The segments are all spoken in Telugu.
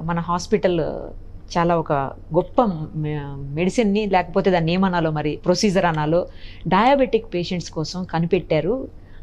మన హాస్పిటల్ చాలా ఒక గొప్ప మెడిసిన్ని, లేకపోతే దాన్ని ఏమనాలో మరి, ప్రొసీజర్ అనాలో, డయాబెటిక్ పేషెంట్స్ కోసం కనిపెట్టారు.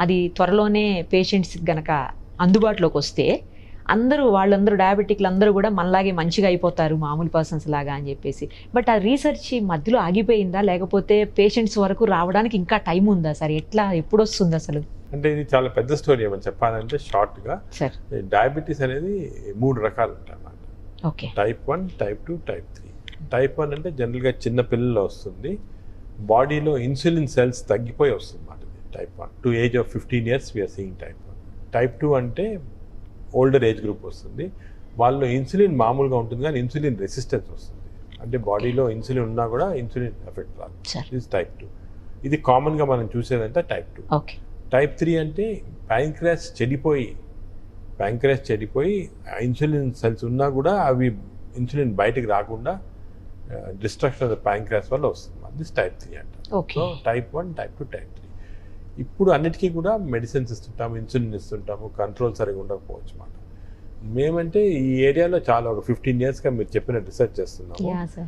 అది త్వరలోనే పేషెంట్స్ గనక అందుబాటులోకి వస్తే వాళ్ళందరూ డయాబెటిక్లు అందరూ కూడా మనలాగే మంచిగా అయిపోతారు మామూలు పర్సన్స్ లాగా అని చెప్పేసి. బట్ ఆ రీసెర్చ్ మధ్యలో ఆగిపోయిందా, లేకపోతే పేషెంట్స్ వరకు రావడానికి ఇంకా టైం ఉందా సార్? ఎప్పుడు వస్తుంది అసలు? అంటే ఇది చాలా పెద్ద స్టోరీ ఏమని చెప్పాలంటే షార్ట్గా, డయాబెటీస్ అనేది 3 రకాలు ఉంటాయి అన్నమాట. Okay. Type 1, type 2, type 3. Type 1 అంటే జనరల్గా చిన్న పిల్లల్లో వస్తుంది, బాడీలో ఇన్సులిన్ సెల్స్ తగ్గిపోయి వస్తుంది అన్నమాట. Type 1 to age of 15 years we're seeing type 1. Type 2 అంటే ఓల్డర్ ఏజ్ గ్రూప్ వస్తుంది, వాళ్ళలో ఇన్సులిన్ మామూలుగా ఉంటుంది కానీ ఇన్సులిన్ రెసిస్టెన్స్ వస్తుంది, అంటే బాడీలో ఇన్సులిన్ ఉన్నా కూడా ఇన్సులిన్ ఎఫెక్ట్ రాదు. ఇది టైప్ 2. ఇది కామన్గా మనం చూసేదంటే టైప్ 2. టైప్ 3 అంటే ప్యాంక్రియాస్ చెడిపోయి ఇన్సులిన్ సెల్స్ ఉన్నా కూడా అవి ఇన్సులిన్ బయటకు రాకుండా డిస్ట్రక్షన్ ఆఫ్ ద ప్యాంక్రియాస్ వల్ల వస్తుంది, అది టైప్ 3 అంటారు. So type 1, type 2, type 3. ఇప్పుడు అన్నిటికీ కూడా మెడిసిన్స్ ఇస్తుంటాము, ఇన్సులిన్ ఇస్తుంటాము, కంట్రోల్ సరిగా ఉండకపోవచ్చు అన్నమాట. మేమంటే ఈ ఏరియాలో చాలా ఒక 15 yearsగా మీరు చెప్పిన రీసెర్చ్ చేస్తున్నాము.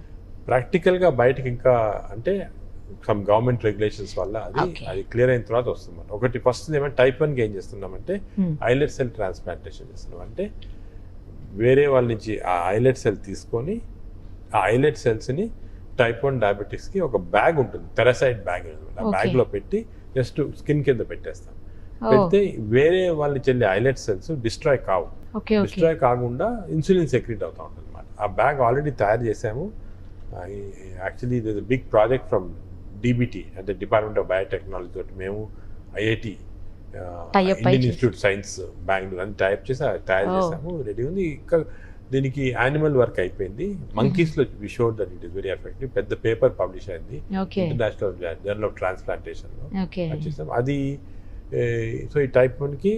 ప్రాక్టికల్గా బయటకి ఇంకా అంటే సమ్ గవర్నమెంట్ రెగ్యులేషన్స్ వల్ల అది క్లియర్ అయిన తర్వాత వస్తుంది. ఒకటి ఫస్ట్ ఏమంటే టైప్ 1కి ఏం చేస్తున్నామంటే ఐలెట్ సెల్ ట్రాన్స్ప్లాంటేషన్ చేస్తున్నాం. అంటే వేరే వాళ్ళ నుంచి ఆ ఐలెట్ సెల్ తీసుకొని ఆ ఐలెట్ సెల్స్ని టైప్ 1 డయాబెటిక్స్కి ఒక బ్యాగ్ ఉంటుంది, పెరాసైట్ బ్యాగ్, ఆ బ్యాగ్లో పెట్టి జస్ట్ స్కిన్ కింద పెట్టేస్తాం. పెడితే వేరే వాళ్ళ చెల్లి ఐలెట్ సెల్స్ డిస్ట్రాయ్ కాకుండా ఇన్సులిన్ సెక్రెట్ అవుతూ ఉంటుంది అన్నమాట. ఆ బ్యాగ్ ఆల్రెడీ తయారు చేసాము. యాక్చువల్లీ ఇది బిగ్ ప్రాజెక్ట్ ఫ్రమ్ DBT అంటే డిపార్ట్మెంట్ ఆఫ్ బయోటెక్నాలజీ తోటి మేము IIT Indian institute science Bengaluru అని టైప్ చేసి తయారు చేసాము, రెడీ ఉంది. ఇంకా దీనికి యానిమల్ వర్క్ అయిపోయింది, మంకీస్లో we showed that it is very effective. పెద్ద పేపర్ పబ్లిష్ అయింది ఇంటర్నేషనల్ జర్నల్ ఆఫ్ ట్రాన్స్ప్లాంటేషన్లో చేసాం అది. సో ఈ టైప్ 1కి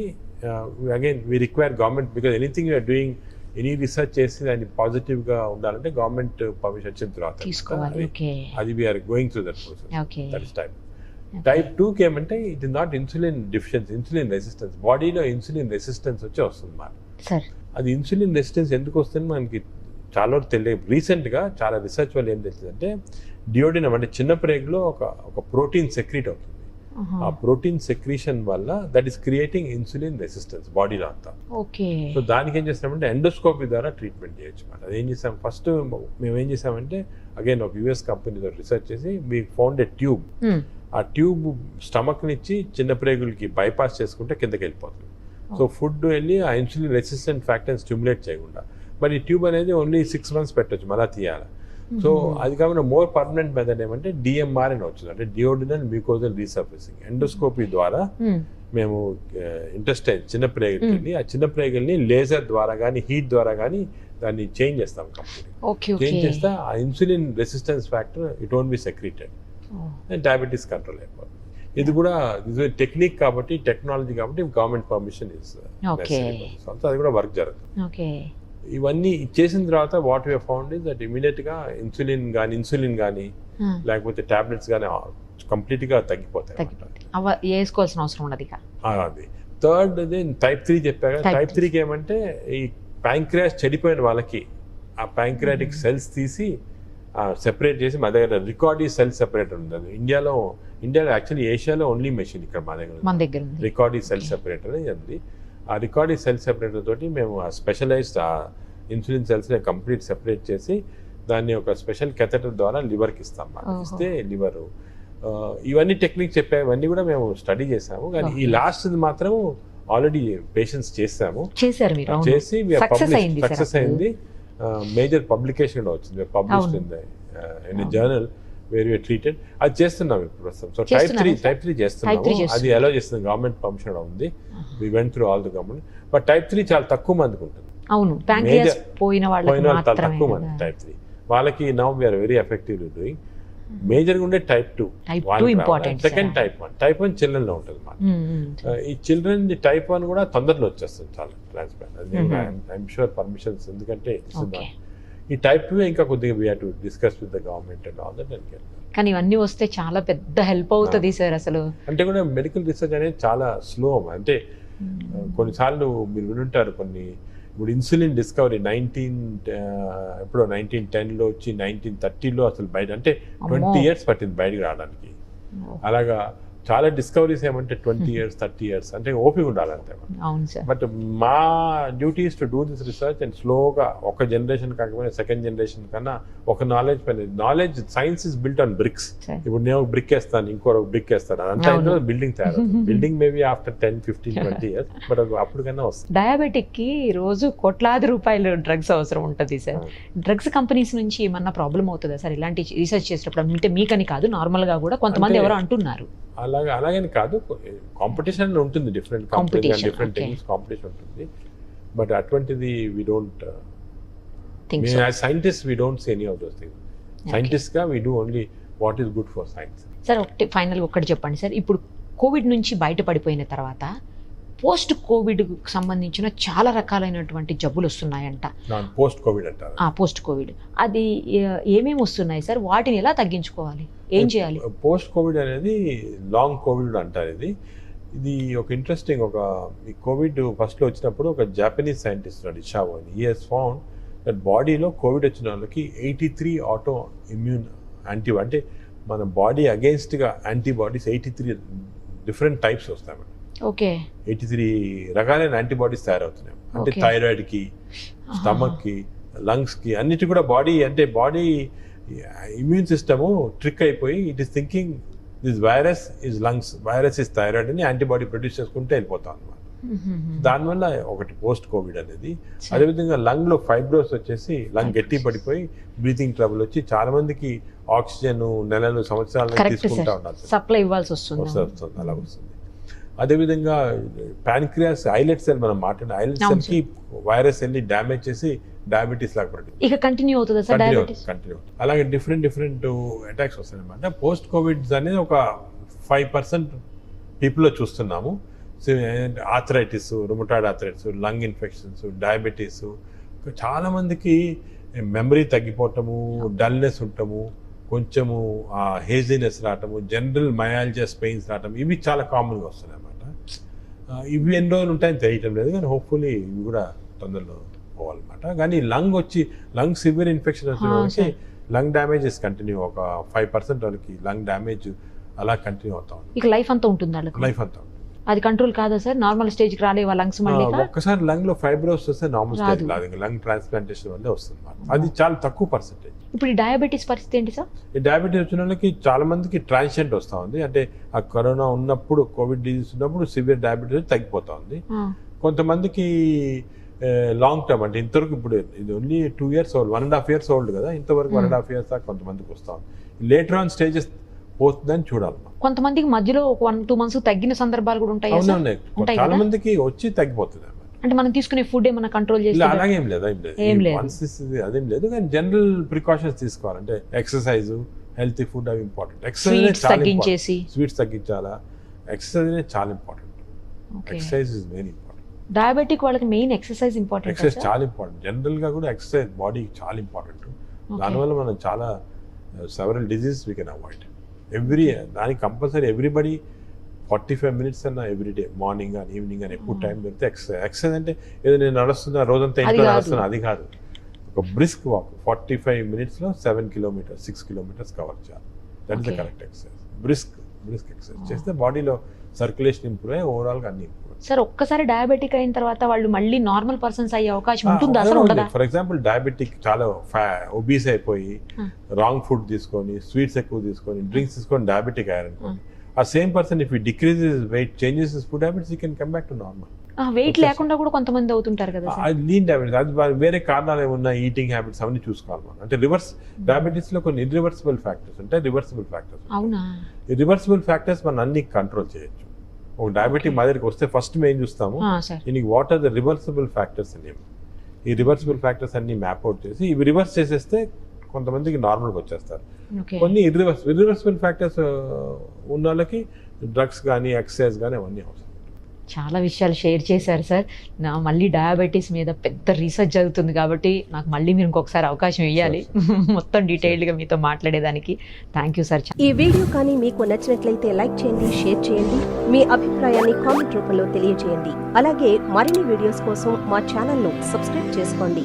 again we require government, because anything you're doing any research చేసి దాన్ని పాజిటివ్గా ఉండాలంటే గవర్నమెంట్ పర్మిషన్ వచ్చిన తర్వాత అది we're going through that process. That is type. Type 2కి ఏమంటే it is not insulin deficiency, insulin resistance. బాడీలో ఇన్సులిన్ రెసిస్టెన్స్ వస్తుంది మాట. అది ఇన్సులిన్ రెసిస్టెన్స్ ఎందుకు వస్తుంది మనకి చాలా వరకు తెలియదు. రీసెంట్గా చాలా రీసెర్చ్ వల్ల ఏం తెలిసిందంటే డియోడినం అంటే చిన్న ప్రేగులో ఒక ప్రోటీన్ సెక్రీట్ అవుతుంది. ఆ ప్రోటీన్ సెక్రీషన్ వల్ల that is creating insulin resistance బాడీలో అంతా. సో దానికి ఏం చేస్తామంటే ఎండోస్కోపీ ద్వారా ట్రీట్మెంట్ చేయొచ్చు అన్నమాట. అది ఏం చేసాం, ఫస్ట్ మేము ఏం చేసామంటే అగైన్ ఒక US కంపెనీతో రీసెర్చ్ చేసి వీ ఫౌండ్ ఏ ట్యూబ్. ఆ ట్యూబ్ స్టమక్ నుంచి చిన్న ప్రేగులకి బైపాస్ చేసుకుంటే కిందకి వెళ్ళిపోతుంది. సో ఫుడ్ వెళ్ళి ఆ ఇన్సులిన్ రెసిస్టెంట్ ఫ్యాక్టర్ని స్టిమ్యులేట్ చేయకుండా. మరి ఈ ట్యూబ్ అనేది ఓన్లీ 6 months పెట్టచ్చు, మళ్ళీ తీయాలి. సో అది కాకుండా మోర్ పర్మనెంట్ మెథడ్ ఏమంటే DMR అని వచ్చింది, అంటే డియోడినల్ మ్యూకోజల్ రీసర్ఫేసింగ్. ఎండోస్కోపీ ద్వారా మేము ఇంటెస్టైన్ చిన్న ప్రేగులకి వెళ్ళి ఆ చిన్న ప్రేగుల్ని లేజర్ ద్వారా కానీ హీట్ ద్వారా కానీ దాన్ని చేంజ్ చేస్తాం. కంప్లీట్ చేంజ్ చేస్తే ఆ insulin resistance factor it won't be secreted, diabetes control అయిపోతుంది. ఇది కూడా టెక్నిక్ కాబట్టి, టెక్నాలజీ కాబట్టి గవర్నమెంట్ పర్మిషన్ ఇస్ అది కూడా వర్క్ జరుగుతుంది. ఇవన్నీ చేసిన తర్వాత what we found is that ఇమీడియట్గా ఇన్సులిన్ కానీ లేకపోతే టాబ్లెట్స్ కానీ కంప్లీట్గా తగ్గిపోతాయి. వేసుకోవాల్సిన అవసరం ఉండదు. అది థర్డ్ టైప్ 3 చెప్పాక. టైప్ 3కి ఏమంటే ఈ ప్యాంక్రియాస్ చెడిపోయిన వాళ్ళకి ఆ ప్యాంక్రియాటిక్ సెల్స్ తీసి సెపరేట్ చేసి మా దగ్గర రికార్డీ సెల్ సెపరేటర్ ఉంది. అది ఇండియాలో యాక్చువల్లీ ఏషియాలో ఓన్లీ మెషిన్ ఇక్కడ మా దగ్గర రికార్డీ సెల్ సెపరేటర్ ఉంది. ఆ రికార్డీ సెల్ సెపరేటర్ తోటి మేము ఆ స్పెషలైజ్డ్ ఇన్సులిన్ సెల్స్ని కంప్లీట్ సెపరేట్ చేసి దాన్ని ఒక స్పెషల్ కెథెటర్ ద్వారా లివర్కి ఇస్తాం. ఇస్తే లివర్ ఇవన్నీ టెక్నిక్ చెప్పేవన్నీ కూడా మేము స్టడీ చేసాము. కానీ ఈ లాస్ట్ మాత్రం ఆల్రెడీ పేషెంట్స్ చేసి సక్సెస్ అయింది. మేజర్ పబ్లికేషన్ వచ్చింది, published in journal where you're treated. అది చేస్తున్నాం ఇప్పుడు ప్రస్తుతం. సో టైప్ 3 చేస్తున్నాము. అది అలో చేస్తుంది, గవర్నమెంట్ పర్మిషన్ ఉంది. We went through all the government. But type 3 చాలా తక్కువ మందికి ఉంటుంది. పోయిన వాళ్ళు తక్కువ మంది టైప్ 3 వాళ్ళకి. Now we're very effectively doing. మేజర్గా ఉండే type 2, second type 1. Type 1 children లో ఉంటుంది మాట. ఈ చిల్డ్రన్ టైప్ 1 కూడా తొందరలో వచ్చేస్తుంది చాలా ట్రాన్స్ప్లాంట్. ఐఎమ్ షూర్ పర్మిషన్స్, ఎందుకంటే ఈ టైప్ 2 ఇంకా కొద్దిగా we have to discuss with the government and all that. కానీ ఇవన్నీ వస్తే చాలా పెద్ద హెల్ప్ అవుతుంది సార్. అసలు అంటే కూడా మెడికల్ రీసెర్చ్ అనేది చాలా స్లో. అంటే కొన్నిసార్లు మీరు వినుంటారు, కొన్ని ఇప్పుడు ఇన్సులిన్ డిస్కవరీ 1910లో వచ్చి 1930లో అసలు బయట, అంటే 20 years పట్టింది బయటకు రావడానికి. అలాగా చాలా డిస్కవరీస్ ఏమంటే 20 years 30 years అంటే ఓపిక ఉండాలంతే. బట్ మా duty is to do this research and స్లోగా ఒక జనరేషన్ కాకపోయినా సెకండ్ జనరేషన్ కన్నా ఒక నాలెడ్జ్ పైన knowledge. Science is built on bricks. ఇప్పుడు నేను ఒక బ్రిక్ వేస్తాను, ఇంకో బ్రిక్ వేస్తాను, అదంతా బిల్డింగ్ తయారు. Building maybe after 10, 15, 20 years, but అప్పటికన్నా వస్తుంది. డయాబెటిక్ కి రోజు కోట్లాది రూపాయలు డ్రగ్స్ అవసరం ఉంటుంది సార్. డ్రగ్స్ కంపెనీస్ నుంచి ఏమన్నా ప్రాబ్లం అవుతుందా సార్ ఇలాంటి రీసెర్చ్ చేసినప్పుడు? అంటే మీకని కాదు, నార్మల్ గా కూడా కొంతమంది ఎవరో అంటున్నారు. అలాగని కాదు, కాంపిటీషన్ ఉంటుంది, different company different things competition ఉంటుంది. బట్ అటువంటిది we don't, as scientist we don't say any of those things. Scientist గా we do only what is good for science. Sir ఒకటి ఫైనల్ ఒకటి చెప్పండి సార్, ఇప్పుడు కోవిడ్ నుంచి బయటపడిపోయిన తర్వాత పోస్ట్ కోవిడ్ సంబంధించిన చాలా రకాలైనటువంటి జబ్బులు వస్తున్నాయంట. పోస్ట్ కోవిడ్ అంటారు. పోస్ట్ కోవిడ్ అది ఏమేమి వస్తున్నాయి సార్? వాటిని ఎలా తగ్గించుకోవాలి, ఏం చేయాలి? పోస్ట్ కోవిడ్ అనేది లాంగ్ కోవిడ్ అంటారు. ఇది ఒక ఇంట్రెస్టింగ్, ఈ కోవిడ్ ఫస్ట్లో వచ్చినప్పుడు ఒక జాపనీస్ సైంటిస్ట్ ఉన్నాడు, ఇషావో అని. హీ హెస్ ఫౌండ్ దట్ బాడీలో కోవిడ్ వచ్చిన వాళ్ళకి 83 ఆటో ఇమ్యూన్ యాంటీ, అంటే మన బాడీ అగేన్స్ట్గా యాంటీబాడీస్ 83 డిఫరెంట్ టైప్స్ వస్తాయి. ఓకే, 83 రకాలైన యాంటీబాడీస్ తయారవుతున్నాయి. అంటే థైరాయిడ్కి, స్టమక్కి, లంగ్స్కి, అన్నిటి కూడా బాడీ ఇమ్యూన్ సిస్టము ట్రిక్ అయిపోయి it is thinking this virus is lungs, virus is thyroid అని యాంటీబాడీ ప్రొడ్యూస్ చేసుకుంటే వెళ్ళిపోతాం అన్నమాట. దానివల్ల ఒకటి పోస్ట్ కోవిడ్ అనేది. అదేవిధంగా లంగ్లో ఫైబ్రోస్ వచ్చేసి లంగ్ గట్టి పడిపోయి బ్రీతింగ్ ట్రబుల్ వచ్చి చాలా మందికి ఆక్సిజన్ నెలలు సంవత్సరాలు తీసుకుంటా ఉండాలి, సప్లై ఇవ్వాల్సి వస్తుంది. అలా వస్తుంది. అదేవిధంగా ప్యాన్క్రియాస్, ఐలెట్ సెల్, మనం మాట్లాడిన ఐలెట్ సెల్ కి వైరస్ వెళ్ళి డ్యామేజ్ చేసి డయాబెటీస్ లాగా పడుతుంది. ఇక కంటిన్యూ అవుతుంది సార్ డయాబెటీస్. కంటిన్యూ. అలాగే డిఫరెంట్ అటాక్స్ వస్తాయి అన్నమాట. పోస్ట్ కోవిడ్ అనేది ఒక 5% పీపుల్లో చూస్తున్నాము. Arthritis, rheumatoid arthritis, lung infections, diabetes. చాలా మందికి మెమరీ తగ్గిపోవటము, డల్నెస్ ఉండటము, కొంచెము హేజీనెస్ రావటము, జనరల్ మయాలజియస్ పెయిన్స్ రావటం, ఇవి చాలా కామన్గా వస్తున్నాయి అన్నమాట. ఇవి ఎన్ని రోజులు ఉంటాయని తెలియటం లేదు, కానీ హోప్ఫుల్లీ ఇవి కూడా తొందరలో పోవాలన్నమాట. కానీ లంగ్ సివియర్ ఇన్ఫెక్షన్ వచ్చిన వాళ్ళకి లంగ్ డ్యామేజెస్ కంటిన్యూ, ఒక 5% వాళ్ళకి లంగ్ డ్యామేజ్ అలా కంటిన్యూ అవుతా ఉంది. ఇక లైఫ్ అంతా ఉంటుంది, లైఫ్ అంతా ఉంటుంది. అది కంట్రోల్ కాదా సార్? నార్మల్ స్టేజ్కి రాలేవా లంగ్స్? మళ్ళీ ఒక్కసారి లంగ్ లో ఫైబ్రోస్ వస్తే నార్మల్ స్టేజ్ రాదు, లంగ్ ట్రాన్స్ప్లాంటేషన్ వల్లే వస్తుంది. అది చాలా తక్కువ పర్సెంటేజ్. ఇప్పుడు ఈ డయాబెటీస్ పరిస్థితి ఏంటి సార్? ఈ డయాబెటీస్ వచ్చిన వాళ్ళకి చాలా మందికి ట్రాన్సియంట్ వస్తూ ఉంది. అంటే ఆ కరోనా ఉన్నప్పుడు, కోవిడ్ డిజీజ్ ఉన్నప్పుడు సివియర్ డయాబెటీస్ తగ్గిపోతా ఉంది. కొంతమందికి లాంగ్ టర్మ్, అంటే ఇంతవరకు ఇప్పుడు ఇది only 2 years old, 1.5 years old కదా, ఇంతవరకు 1.5 years దాకా కొంతమందికి వస్తూ ఉంది. లేటర్ ఆన్ స్టేజెస్ పోతుందని చూడాలి. కొంతమందికి మధ్యలో 1-2 months తగ్గిన సందర్భాలు కూడా ఉంటాయి. చాలా మందికి వచ్చి తగ్గిపోతుంది. అంటే మనం తీసుకునే ఫుడ్ ఏమైనా కంట్రోల్ చేయాలి? అలాగేం లేదు, అదేం లేదు. కానీ జనరల్ ప్రికాషన్స్ తీసుకోవాలంటే ఎక్సర్సైజ్, హెల్తీ ఫుడ్ అవి ఇంపార్టెంట్. ఎక్సర్సైజ్ తగ్గించేసి, స్వీట్స్ తగ్గించాలా, ఎక్సర్సైజ్ చాలా important. Exercise is very important. Diabetic వాళ్ళకి మెయిన్ ఎక్సర్సైజ్ ఇంపార్టెంట్. ఎక్సర్సైజ్ చాలా ఇంపార్టెంట్. జనరల్ గా కూడా ఎక్సర్సైజ్ బాడీకి చాలా ఇంపార్టెంట్. దానివల్ల మనం చాలా several diseases we can avoid. దానికి కంపల్సరీ ఎవ్రీబడి 45 minutes అన్న ఎవ్రీడే, మార్నింగ్ అని ఈవినింగ్ అని ఎప్పుడు టైం దొరికితే ఎక్సర్సైజ్. అంటే ఏదో నేను నడుస్తున్నా, రోజంతా ఇంట్లో నడుస్తున్నా, అది కాదు. ఒక brisk walk 45 minutes 7 kilometers 6 kilometers cover చేయాలి. That is the correct exercise. Brisk exercise చేస్తే బాడీలో సర్క్యులేషన్ ఇంప్రూవ్ అయ్యి ఓవరాల్గా అన్ని ఇంప్రూవ్. సార్ ఒక్కసారి డయాబెటిక్ అయిన తర్వాత వాళ్ళు మళ్ళీ నార్మల్ పర్సన్స్ అయ్యే అవకాశం ఉంటుందా సార్? ఉండదా? ఫర్ ఎగ్జాంపుల్ డయాబెటిక్ చాలా ఒబీస్ అయిపోయి రాంగ్ ఫుడ్ తీసుకొని, స్వీట్స్ ఎక్కువ తీసుకొని, డ్రింక్స్ తీసుకొని డయాబెటిక్ అయ్యారనుకోండి, ఆ same person if he decreases weight, changes his food habits, he can come back to normal. Weight లేకుండా కూడా కొంతమంది అవుతుంటారు కదా సార్. లీన్ డయాబెటీస్, అది వేరే కారణాలు ఏమన్నా, ఈటింగ్ హ్యాబిట్స్ అవన్నీ చూసుకోవాలి మనం. అంటే డయాబెటీస్ లో కొన్ని ఇర్రివర్సిబుల్ ఫ్యాక్టర్స్ ఉంటాయి, రివర్సిబుల్ ఫ్యాక్టర్స్. అవునా? రివర్సిబుల్ ఫ్యాక్టర్స్ మనం అన్ని కంట్రోల్ చేయొచ్చు. ఒక డయాబెటిక్ మా దగ్గరికి వస్తే ఫస్ట్ మేము ఏం చూస్తాము, దీనికి what are the reversible factors అని. ఈ రివర్సిబుల్ ఫ్యాక్టర్స్ అన్ని మ్యాప్ అవుట్ చేసి ఇవి రివర్స్ చేసేస్తే కొంతమందికి నార్మల్గా వచ్చేస్తారు. కొన్ని ఇర్రివర్సిబుల్ ఫ్యాక్టర్స్ ఉన్న వాళ్ళకి డ్రగ్స్ కానీ, ఎక్సర్సైజ్ కానీ అవన్నీ అవసరం. చాలా విషయాలు షేర్ చేశారు సార్. మళ్ళీ డయాబెటీస్ మీద పెద్ద రీసెర్చ్ జరుగుతుంది కాబట్టి నాకు మళ్ళీ మీరు ఇంకొకసారి అవకాశం ఇవ్వాలి మొత్తం డీటెయిల్డ్గా మీతో మాట్లాడేదానికి. Thank you sir. ఈ వీడియో కానీ మీకు నచ్చినట్లయితే లైక్ చేయండి, షేర్ చేయండి, మీ అభిప్రాయాన్ని కామెంట్ రూపంలో తెలియజేయండి. అలాగే మరిన్ని వీడియోస్ కోసం మా ఛానల్ను సబ్స్క్రైబ్ చేసుకోండి.